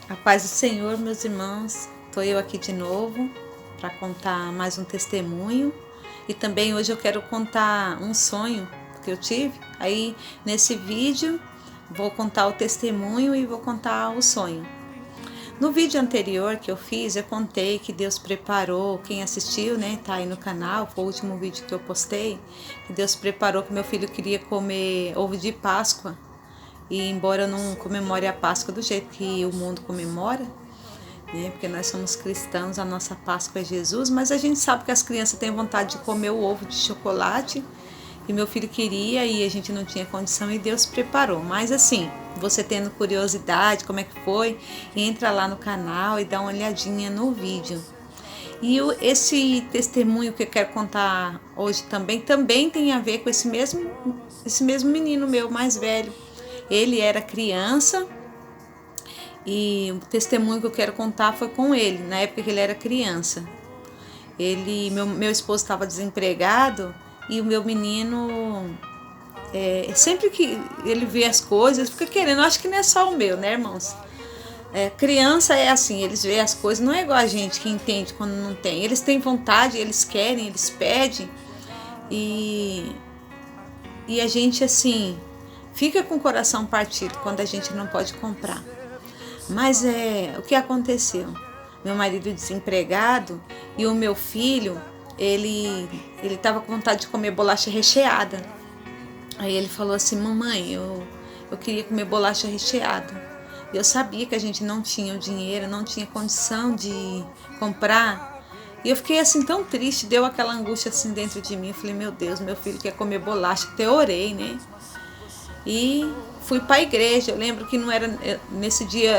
A paz do Senhor, meus irmãos. Estou eu aqui de novo para contar mais um testemunho. E também hoje eu quero contar um sonho que eu tive. Aí nesse vídeo vou contar o testemunho e vou contar o sonho. No vídeo anterior que eu fiz, eu contei que Deus preparou, quem assistiu, né, tá aí no canal, foi o último vídeo que eu postei, que Deus preparou que meu filho queria comer ovo de Páscoa. E embora eu não comemore a Páscoa do jeito que o mundo comemora, né, porque nós somos cristãos, a nossa Páscoa é Jesus, mas a gente sabe que as crianças têm vontade de comer o ovo de chocolate, e meu filho queria e a gente não tinha condição e Deus preparou. Mas assim, você tendo curiosidade, como é que foi, entra lá no canal e dá uma olhadinha no vídeo. E esse testemunho que eu quero contar hoje também tem a ver com esse mesmo menino meu mais velho. Ele era criança e o testemunho que eu quero contar foi com ele, na época que ele era criança. Meu esposo estava desempregado e o meu menino, sempre que ele vê as coisas, fica querendo. Eu acho que não é só o meu, né, irmãos? Criança é assim, eles veem as coisas, não é igual a gente que entende quando não tem. Eles têm vontade, eles querem, eles pedem e a gente assim fica com o coração partido quando a gente não pode comprar. Mas o que aconteceu? Meu marido desempregado e o meu filho, ele estava com vontade de comer bolacha recheada. Aí ele falou assim: mamãe, eu queria comer bolacha recheada. Eu sabia que a gente não tinha o dinheiro, não tinha condição de comprar. E eu fiquei assim tão triste, deu aquela angústia assim dentro de mim. Eu falei: meu Deus, meu filho quer comer bolacha. Até orei, né? E fui para a igreja. Eu lembro que não era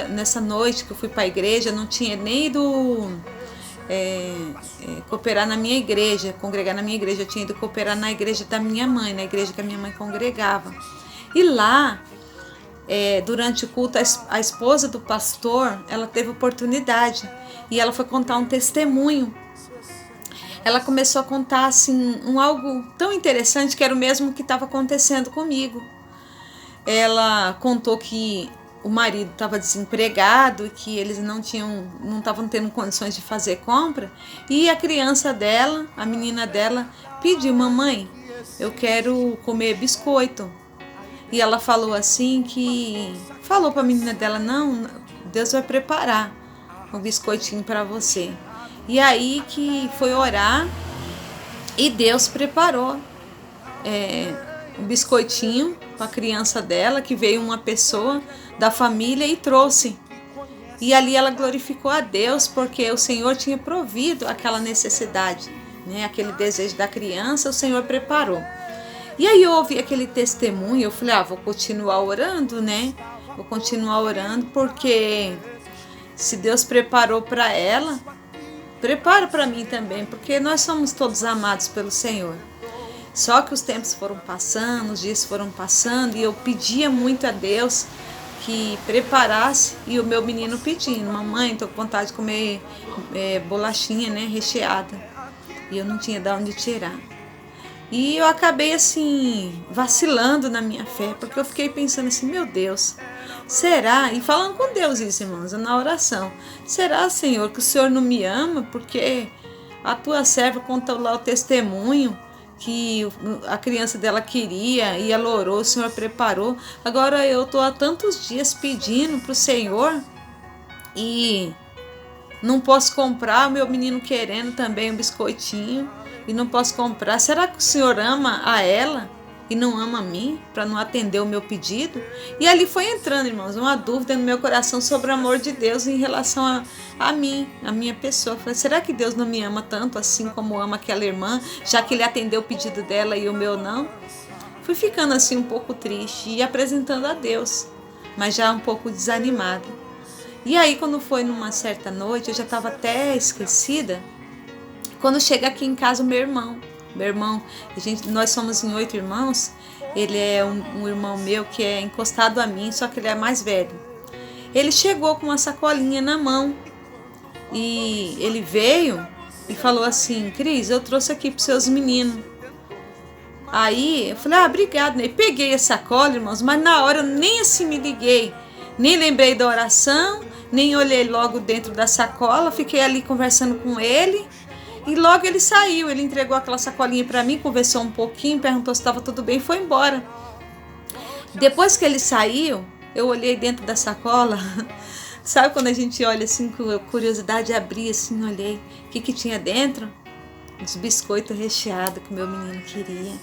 nessa noite que eu fui para a igreja, não tinha nem ido cooperar na minha igreja, congregar na minha igreja. Eu tinha ido cooperar na igreja da minha mãe, na igreja que a minha mãe congregava. E lá, durante o culto, a esposa do pastor, ela teve oportunidade e ela foi contar um testemunho. Ela começou a contar assim algo tão interessante que era o mesmo que estava acontecendo comigo. Ela contou que o marido estava desempregado, que eles não estavam tendo condições de fazer compra, e a criança dela, a menina dela, pediu: mamãe, eu quero comer biscoito. E ela falou assim falou para a menina dela: não, Deus vai preparar um biscoitinho para você. E aí que foi orar e Deus preparou um biscoitinho para a criança dela, que veio uma pessoa da família e trouxe. E ali ela glorificou a Deus, porque o Senhor tinha provido aquela necessidade, né? Aquele desejo da criança, o Senhor preparou. E aí eu ouvi aquele testemunho, eu falei: vou continuar orando, né? Vou continuar orando, porque se Deus preparou para ela, prepara para mim também, porque nós somos todos amados pelo Senhor. Só que os tempos foram passando, os dias foram passando, e eu pedia muito a Deus que preparasse, e o meu menino pedindo: mamãe, estou com vontade de comer bolachinha, né, recheada. E eu não tinha de onde tirar. E eu acabei assim, vacilando na minha fé, porque eu fiquei pensando assim: meu Deus, será? E falando com Deus isso, irmãos, na oração: será, Senhor, que o Senhor não me ama? Porque a tua serva contou lá o testemunho que a criança dela queria e ela orou, o Senhor preparou. Agora eu estou há tantos dias pedindo para o Senhor e não posso comprar, o meu menino querendo também um biscoitinho e não posso comprar. Será que o Senhor ama a ela e não ama a mim, para não atender o meu pedido? E ali foi entrando, irmãos, uma dúvida no meu coração sobre o amor de Deus em relação a mim, a minha pessoa. Eu falei: será que Deus não me ama tanto assim como ama aquela irmã, já que ele atendeu o pedido dela e o meu não? Fui ficando assim um pouco triste e apresentando a Deus, mas já um pouco desanimada. E aí, quando foi numa certa noite, eu já estava até esquecida. Quando chega aqui em casa o meu irmão, nós somos em 8 irmãos. Ele é um irmão meu que é encostado a mim, só que ele é mais velho. Ele chegou com uma sacolinha na mão e ele veio e falou assim: Cris, eu trouxe aqui para os seus meninos. Aí eu falei: obrigado, né? E peguei a sacola, irmãos, mas na hora eu nem assim me liguei Nem lembrei da oração, nem olhei logo dentro da sacola, fiquei ali conversando com ele e logo ele saiu. Ele entregou aquela sacolinha para mim, conversou um pouquinho, perguntou se estava tudo bem e foi embora. Depois que ele saiu, eu olhei dentro da sacola. Sabe quando a gente olha assim com curiosidade, abri assim, olhei o que tinha dentro? Uns biscoitos recheados que o meu menino queria.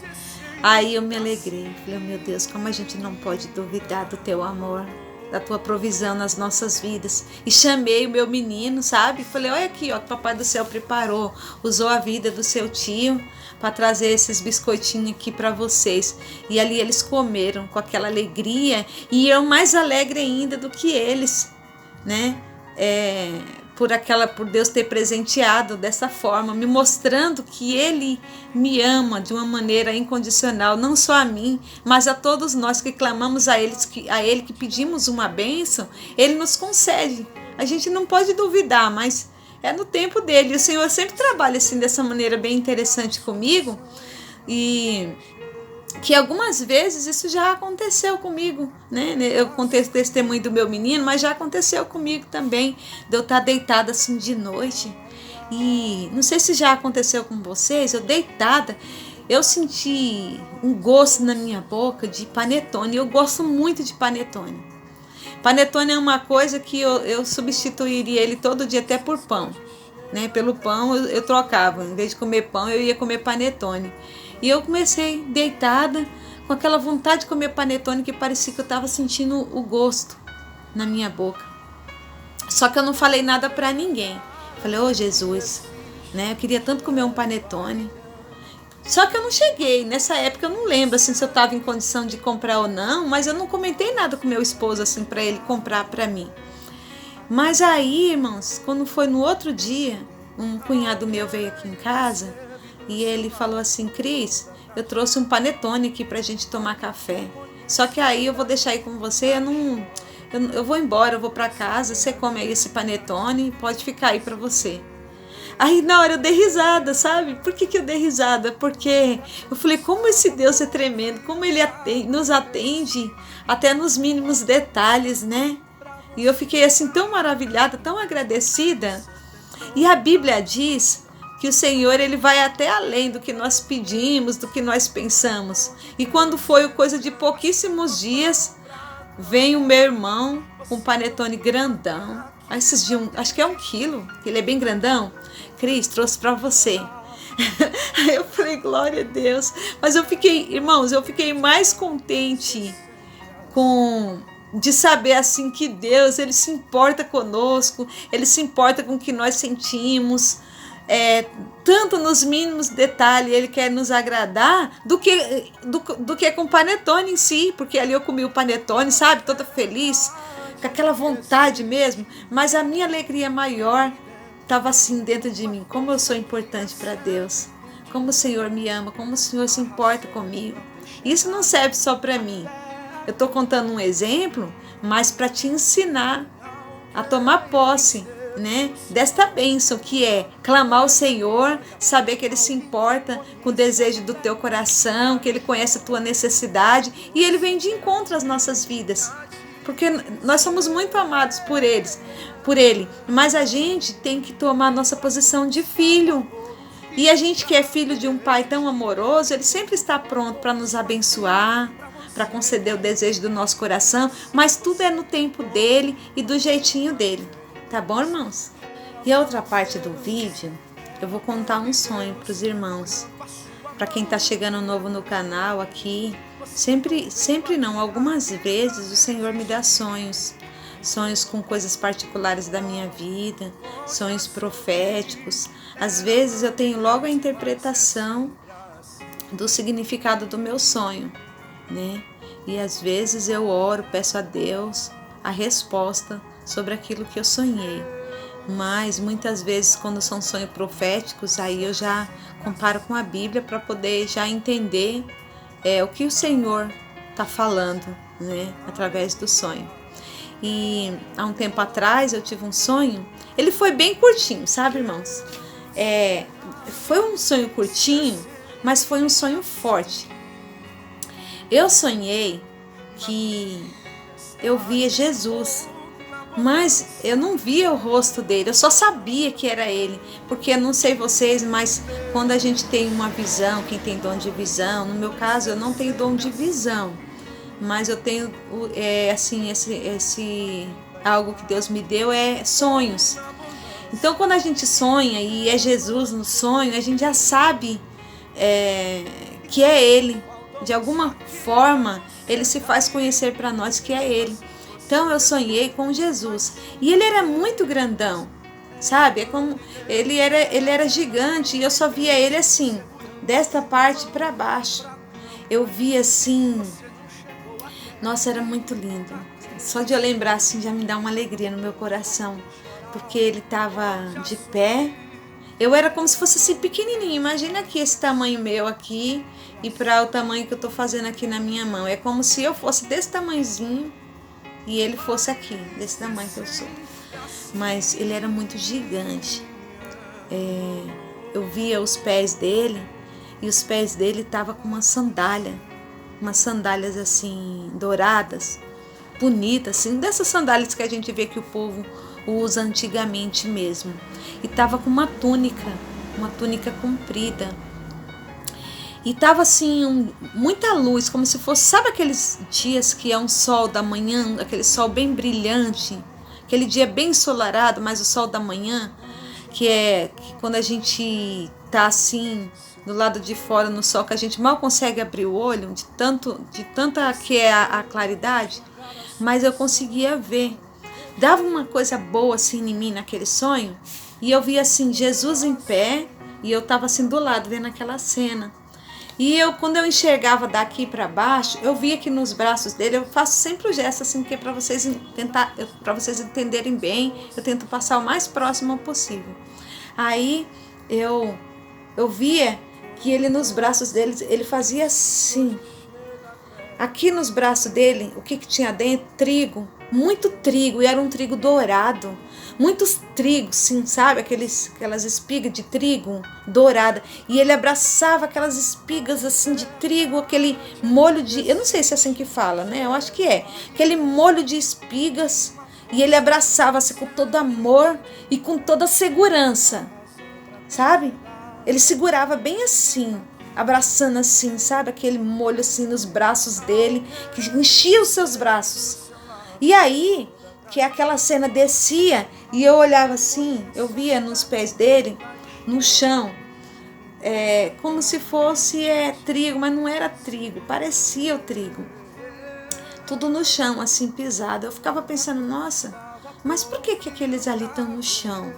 Aí eu me alegrei, falei, meu Deus, como a gente não pode duvidar do teu amor, da tua provisão nas nossas vidas. E chamei o meu menino, sabe? Falei, olha aqui, ó, que o Papai do Céu preparou, usou a vida do seu tio para trazer esses biscoitinhos aqui para vocês. E ali eles comeram com aquela alegria e eu mais alegre ainda do que eles, né? Por Deus ter presenteado dessa forma, me mostrando que Ele me ama de uma maneira incondicional, não só a mim, mas a todos nós que clamamos a Ele, que pedimos uma bênção, Ele nos concede. A gente não pode duvidar, mas é no tempo dele. E o Senhor sempre trabalha assim dessa maneira bem interessante comigo, e que algumas vezes isso já aconteceu comigo, né? Eu contei o testemunho do meu menino, mas já aconteceu comigo também, de eu estar deitada assim de noite. E não sei se já aconteceu com vocês, eu deitada, eu senti um gosto na minha boca de panetone. Eu gosto muito de panetone. Panetone é uma coisa que eu substituiria ele todo dia até por pão, né? Pelo pão eu trocava, em vez de comer pão eu ia comer panetone. E eu comecei deitada, com aquela vontade de comer panetone, que parecia que eu estava sentindo o gosto na minha boca. Só que eu não falei nada para ninguém. Falei, ô Jesus, né? Eu queria tanto comer um panetone. Só que eu não cheguei, nessa época eu não lembro assim, se eu estava em condição de comprar ou não, mas eu não comentei nada com meu esposo assim, para ele comprar para mim. Mas aí, irmãos, quando foi no outro dia, um cunhado meu veio aqui em casa e ele falou assim, Cris, eu trouxe um panetone aqui pra gente tomar café. Só que aí eu vou deixar aí com você, eu vou embora, eu vou pra casa, você come aí esse panetone, pode ficar aí pra você. Aí na hora eu dei risada, sabe? Por que eu dei risada? Porque eu falei, como esse Deus é tremendo, como Ele nos atende até nos mínimos detalhes, né? E eu fiquei assim tão maravilhada, tão agradecida. E a Bíblia diz que o Senhor ele vai até além do que nós pedimos, do que nós pensamos. E quando foi coisa de pouquíssimos dias, vem o meu irmão com um panetone grandão. Esses de acho que é 1 quilo, ele é bem grandão. Cris, trouxe para você. Aí eu falei, glória a Deus. Mas eu fiquei, irmãos, eu fiquei mais contente de saber assim que Deus, Ele se importa conosco, Ele se importa com o que nós sentimos, tanto nos mínimos detalhes Ele quer nos agradar do que com o panetone em si, porque ali eu comi o panetone, sabe, toda feliz, com aquela vontade mesmo, mas a minha alegria maior estava assim dentro de mim, como eu sou importante para Deus, como o Senhor me ama, como o Senhor se importa comigo. Isso não serve só para mim. Eu estou contando um exemplo, mas para te ensinar a tomar posse, né, desta bênção que é clamar ao Senhor, saber que Ele se importa com o desejo do teu coração, que Ele conhece a tua necessidade e Ele vem de encontro às nossas vidas, porque nós somos muito amados por Ele, mas a gente tem que tomar a nossa posição de filho. E a gente que é filho de um Pai tão amoroso, Ele sempre está pronto para nos abençoar, para conceder o desejo do nosso coração, mas tudo é no tempo dele e do jeitinho dele. Tá bom, irmãos? E a outra parte do vídeo, eu vou contar um sonho para os irmãos. Para quem está chegando novo no canal aqui, sempre não, algumas vezes o Senhor me dá sonhos com coisas particulares da minha vida, sonhos proféticos. Às vezes eu tenho logo a interpretação do significado do meu sonho, né? E às vezes eu oro, peço a Deus a resposta sobre aquilo que eu sonhei. Mas muitas vezes quando são sonhos proféticos, aí eu já comparo com a Bíblia para poder já entender o que o Senhor está falando, né? Através do sonho. E há um tempo atrás eu tive um sonho, ele foi bem curtinho, sabe, irmãos? Foi um sonho curtinho, mas foi um sonho forte. Eu sonhei que eu via Jesus. Mas eu não via o rosto dele, eu só sabia que era ele. Porque eu não sei vocês, mas quando a gente tem uma visão, quem tem dom de visão, no meu caso eu não tenho dom de visão, mas eu tenho assim, esse algo que Deus me deu é sonhos. Então quando a gente sonha e é Jesus no sonho, a gente já sabe que é ele. De alguma forma ele se faz conhecer para nós que é ele. Então eu sonhei com Jesus e ele era muito grandão, sabe? É como ele era gigante e eu só via ele assim, desta parte para baixo. Eu via assim, nossa, era muito lindo. Só de eu lembrar assim já me dá uma alegria no meu coração, porque ele estava de pé. Eu era como se fosse assim pequenininho. Imagina aqui esse tamanho meu aqui e para o tamanho que eu estou fazendo aqui na minha mão. É como se eu fosse desse tamanhozinho e ele fosse aqui, desse tamanho que eu sou. Mas ele era muito gigante. Eu via os pés dele e os pés dele estavam com umas sandálias assim douradas, bonitas, assim, dessas sandálias que a gente vê que o povo usa antigamente mesmo. E estava com uma túnica comprida. E tava assim, muita luz, como se fosse, sabe aqueles dias que é um sol da manhã, aquele sol bem brilhante, aquele dia bem ensolarado, mas o sol da manhã, que quando a gente tá assim, do lado de fora no sol, que a gente mal consegue abrir o olho, de tanta que é a claridade, mas eu conseguia ver. Dava uma coisa boa assim em mim naquele sonho, e eu via assim, Jesus em pé, e eu tava assim do lado, vendo aquela cena. E quando eu enxergava daqui para baixo, eu via que nos braços dele, eu faço sempre o gesto assim, que é para vocês entenderem bem, eu tento passar o mais próximo possível. Aí eu via que ele nos braços dele, ele fazia assim. Aqui nos braços dele, o que tinha dentro? Trigo, muito trigo, e era um trigo dourado. Muitos trigos, sim, sabe? Aquelas espigas de trigo dourada. E ele abraçava aquelas espigas assim de trigo, aquele molho de... Eu não sei se é assim que fala, né? Eu acho que é. Aquele molho de espigas. E ele abraçava assim com todo amor e com toda segurança, sabe? Ele segurava bem assim, abraçando assim, sabe? Aquele molho assim nos braços dele, que enchia os seus braços. E aí, que aquela cena descia e eu olhava assim, eu via nos pés dele, no chão, como se fosse trigo, mas não era trigo, parecia o trigo. Tudo no chão, assim, pisado. Eu ficava pensando, nossa, mas por que aqueles ali estão no chão?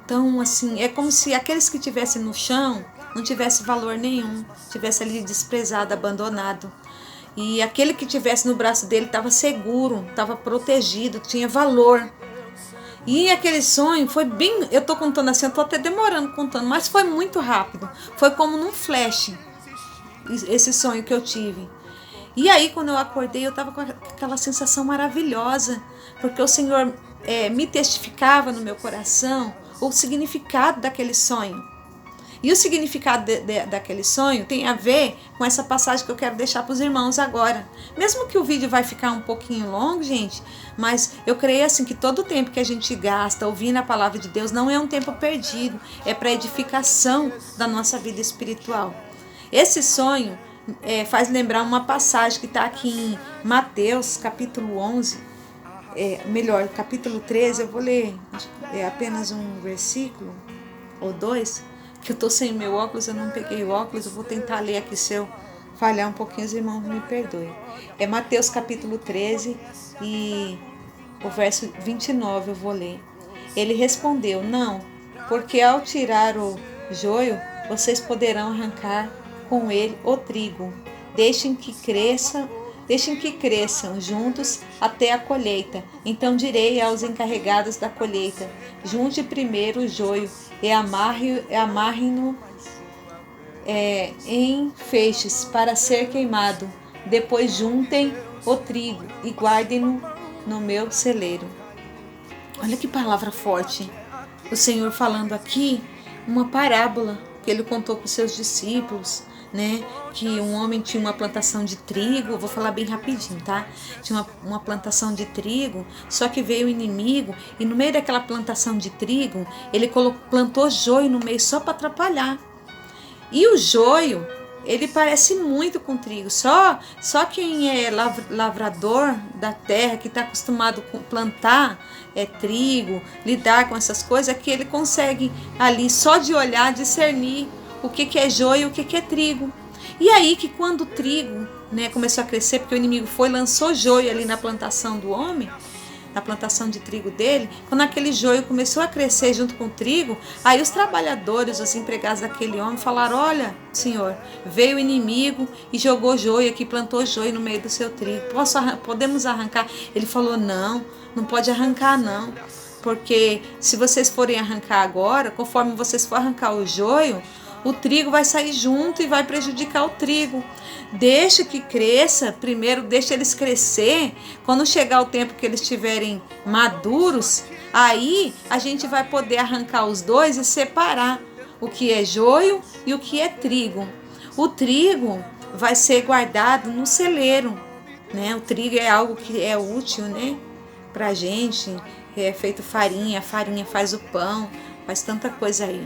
Então, assim, é como se aqueles que estivessem no chão não tivesse valor nenhum, tivesse ali desprezado, abandonado. E aquele que tivesse no braço dele estava seguro, estava protegido, tinha valor. E aquele sonho foi bem... Eu estou contando assim, eu estou até demorando contando, mas foi muito rápido. Foi como num flash, esse sonho que eu tive. E aí, quando eu acordei, eu estava com aquela sensação maravilhosa, porque o Senhor me testificava no meu coração o significado daquele sonho. E o significado daquele sonho tem a ver com essa passagem que eu quero deixar para os irmãos agora. Mesmo que o vídeo vai ficar um pouquinho longo, gente, mas eu creio assim que todo o tempo que a gente gasta ouvindo a palavra de Deus não é um tempo perdido, é para edificação da nossa vida espiritual. Esse sonho faz lembrar uma passagem que está aqui em Mateus, capítulo 11, capítulo 13, eu vou ler apenas um versículo ou dois, que eu tô sem meu óculos, eu não peguei o óculos, eu vou tentar ler aqui, se eu falhar um pouquinho, os irmãos me perdoem. É Mateus capítulo 13 e o verso 29 eu vou ler. Ele respondeu, não, porque ao tirar o joio, vocês poderão arrancar com ele o trigo. Deixem que cresçam juntos até a colheita. Então direi aos encarregados da colheita, junte primeiro o joio e amarre-no em feixes para ser queimado. Depois juntem o trigo e guardem-no no meu celeiro. Olha que palavra forte. O Senhor falando aqui uma parábola que ele contou para os seus discípulos, né? Que um homem tinha uma plantação de trigo, vou falar bem rapidinho, tá? Tinha uma plantação de trigo, só que veio o inimigo e no meio daquela plantação de trigo, ele plantou joio no meio só para atrapalhar. E o joio, ele parece muito com trigo, só quem é lavrador da terra, que está acostumado com plantar trigo, lidar com essas coisas, é que ele consegue ali, só de olhar, discernir o que é joio e o que é trigo. E aí que quando o trigo, né, começou a crescer, porque o inimigo lançou joio ali na plantação do homem, na plantação de trigo dele, quando aquele joio começou a crescer junto com o trigo, aí os trabalhadores, os empregados daquele homem falaram: olha, senhor, veio o inimigo e jogou joio aqui, plantou joio no meio do seu trigo, podemos arrancar? Ele falou: não pode arrancar não, porque se vocês forem arrancar agora, conforme vocês for arrancar o joio, o trigo vai sair junto e vai prejudicar o trigo. Deixa que cresça, primeiro deixa eles crescer. Quando chegar o tempo que eles estiverem maduros, aí a gente vai poder arrancar os dois e separar o que é joio e o que é trigo. O trigo vai ser guardado no celeiro, né? O trigo é algo que é útil, né, pra gente. É feito farinha, a farinha faz o pão, faz tanta coisa aí.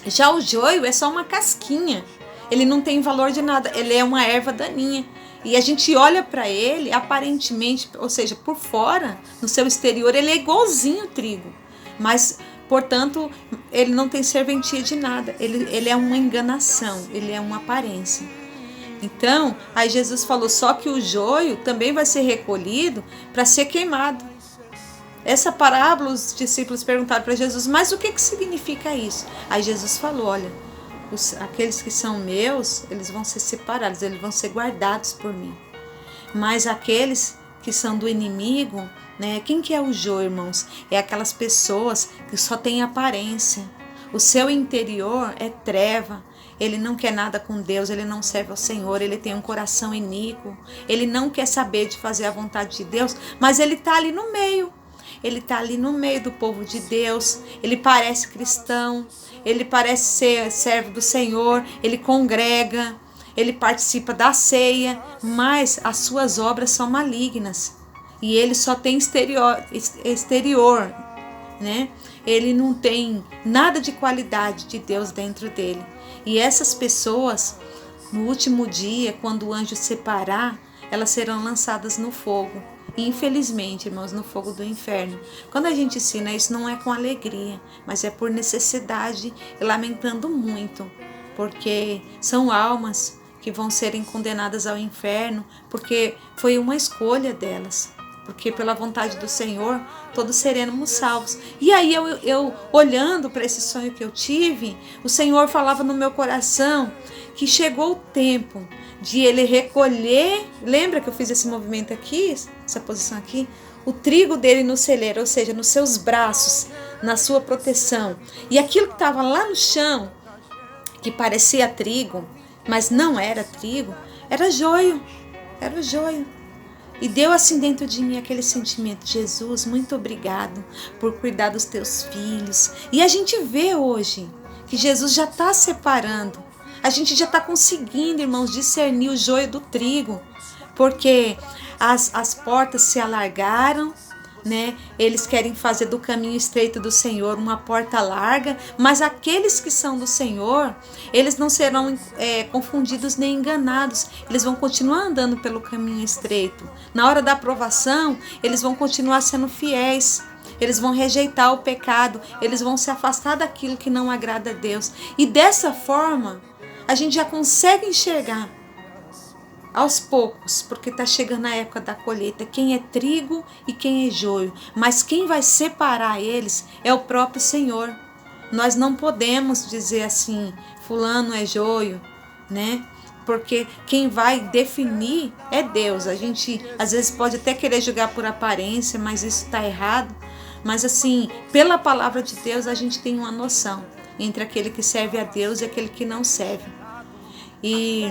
Já o joio é só uma casquinha, ele não tem valor de nada, ele é uma erva daninha. E a gente olha para ele, aparentemente, ou seja, por fora, no seu exterior, ele é igualzinho o trigo. Mas, portanto, ele não tem serventia de nada, ele é uma enganação, ele é uma aparência. Então, aí Jesus falou, só que o joio também vai ser recolhido para ser queimado. Essa parábola, os discípulos perguntaram para Jesus, mas o que significa isso? Aí Jesus falou, olha, aqueles que são meus, eles vão ser separados, eles vão ser guardados por mim. Mas aqueles que são do inimigo, né? Quem que é o joio, irmãos? É aquelas pessoas que só têm aparência. O seu interior é treva. Ele não quer nada com Deus, ele não serve ao Senhor, ele tem um coração iníquo, ele não quer saber de fazer a vontade de Deus, mas ele está ali no meio. Ele está ali no meio do povo de Deus, ele parece cristão, ele parece ser servo do Senhor, ele congrega, ele participa da ceia, mas as suas obras são malignas. E ele só tem exterior, né? Ele não tem nada de qualidade de Deus dentro dele. E essas pessoas, no último dia, quando o anjo separar, elas serão lançadas no fogo. E infelizmente, irmãos, no fogo do inferno. Quando a gente ensina isso, não é com alegria, mas é por necessidade e lamentando muito, porque são almas que vão serem condenadas ao inferno, porque foi uma escolha delas. Porque pela vontade do Senhor, todos seremos salvos. E aí eu olhando para esse sonho que eu tive, o Senhor falava no meu coração que chegou o tempo de ele recolher, lembra que eu fiz esse movimento aqui, essa posição aqui? O trigo dele no celeiro, ou seja, nos seus braços, na sua proteção. E aquilo que estava lá no chão, que parecia trigo, mas não era trigo, era joio, era o joio. E deu assim dentro de mim aquele sentimento, Jesus, muito obrigado por cuidar dos teus filhos. E a gente vê hoje que Jesus já está separando. A gente já está conseguindo, irmãos, discernir o joio do trigo, porque as portas se alargaram, né? Eles querem fazer do caminho estreito do Senhor uma porta larga, mas aqueles que são do Senhor, eles não serão confundidos nem enganados, eles vão continuar andando pelo caminho estreito. Na hora da aprovação, eles vão continuar sendo fiéis. Eles vão rejeitar o pecado, eles vão se afastar daquilo que não agrada a Deus. E dessa forma, a gente já consegue enxergar aos poucos, porque está chegando a época da colheita, quem é trigo e quem é joio. Mas quem vai separar eles é o próprio Senhor. Nós não podemos dizer assim, fulano é joio, né? Porque quem vai definir é Deus. A gente às vezes pode até querer julgar por aparência, mas isso está errado. Mas assim, pela palavra de Deus, a gente tem uma noção entre aquele que serve a Deus e aquele que não serve. E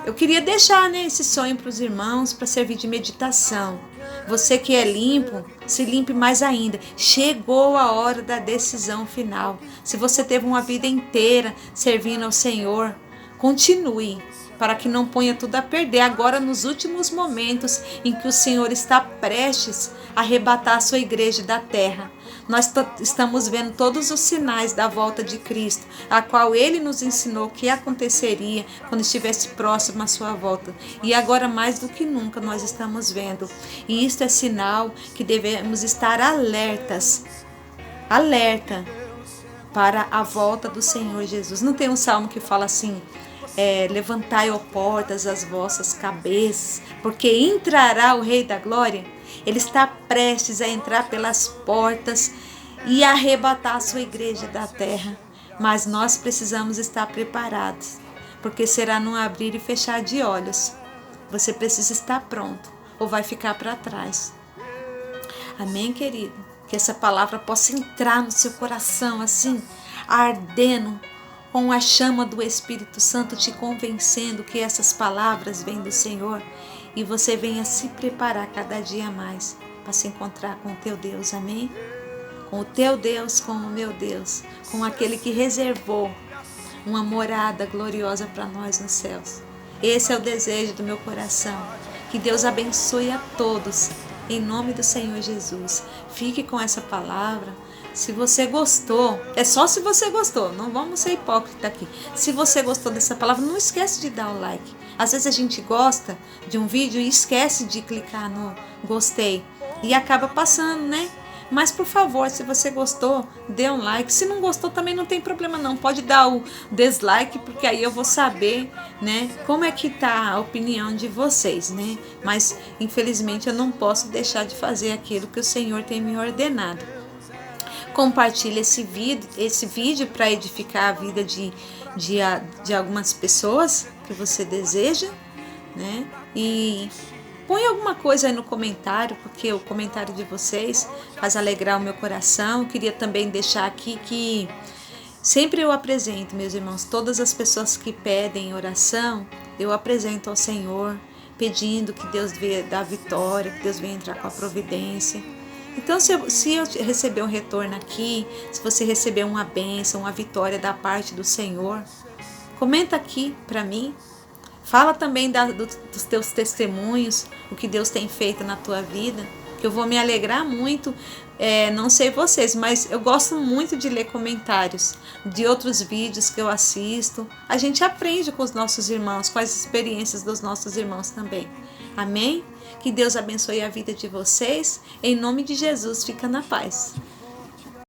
eu queria deixar, né, esse sonho para os irmãos, para servir de meditação. Você que é limpo, se limpe mais ainda. Chegou a hora da decisão final. Se você teve uma vida inteira servindo ao Senhor, Continue, para que não ponha tudo a perder agora nos últimos momentos em que o Senhor está prestes a arrebatar a sua igreja da terra. Nós estamos vendo todos os sinais da volta de Cristo, a qual Ele nos ensinou que aconteceria quando estivesse próximo à sua volta. E agora mais do que nunca nós estamos vendo. E isto é sinal que devemos estar alerta para a volta do Senhor Jesus. Não tem um salmo que fala assim: levantai, ó portas, as vossas cabeças, porque entrará o Rei da Glória. Ele está prestes a entrar pelas portas e arrebatar a sua igreja da terra. Mas nós precisamos estar preparados, porque será num abrir e fechar de olhos. Você precisa estar pronto, ou vai ficar para trás. Amém, querido? Que essa palavra possa entrar no seu coração assim, ardendo, com a chama do Espírito Santo te convencendo que essas palavras vêm do Senhor, e você venha se preparar cada dia mais para se encontrar com o teu Deus, amém? Com o teu Deus, com o meu Deus, com aquele que reservou uma morada gloriosa para nós nos céus. Esse é o desejo do meu coração. Que Deus abençoe a todos, em nome do Senhor Jesus. Fique com essa palavra. Se você gostou, é só se você gostou, não vamos ser hipócritas aqui. Se você gostou dessa palavra, não esquece de dar o like. Às vezes a gente gosta de um vídeo e esquece de clicar no gostei e acaba passando, né? Mas por favor, se você gostou, dê um like. Se não gostou também não tem problema não, pode dar o dislike, porque aí eu vou saber, né, como é que tá a opinião de vocês, né? Mas infelizmente eu não posso deixar de fazer aquilo que o Senhor tem me ordenado. Compartilhe esse vídeo para edificar a vida de algumas pessoas que você deseja, né? E põe alguma coisa aí no comentário, porque o comentário de vocês faz alegrar o meu coração. Eu queria também deixar aqui que sempre eu apresento, meus irmãos, todas as pessoas que pedem oração, eu apresento ao Senhor, pedindo que Deus venha dar vitória, que Deus venha entrar com a providência. Então, se eu receber um retorno aqui, se você receber uma bênção, uma vitória da parte do Senhor, comenta aqui para mim. Fala também dos teus testemunhos, o que Deus tem feito na tua vida, que eu vou me alegrar muito. Não sei vocês, mas eu gosto muito de ler comentários de outros vídeos que eu assisto. A gente aprende com os nossos irmãos, com as experiências dos nossos irmãos também. Amém? Que Deus abençoe a vida de vocês. Em nome de Jesus, fica na paz.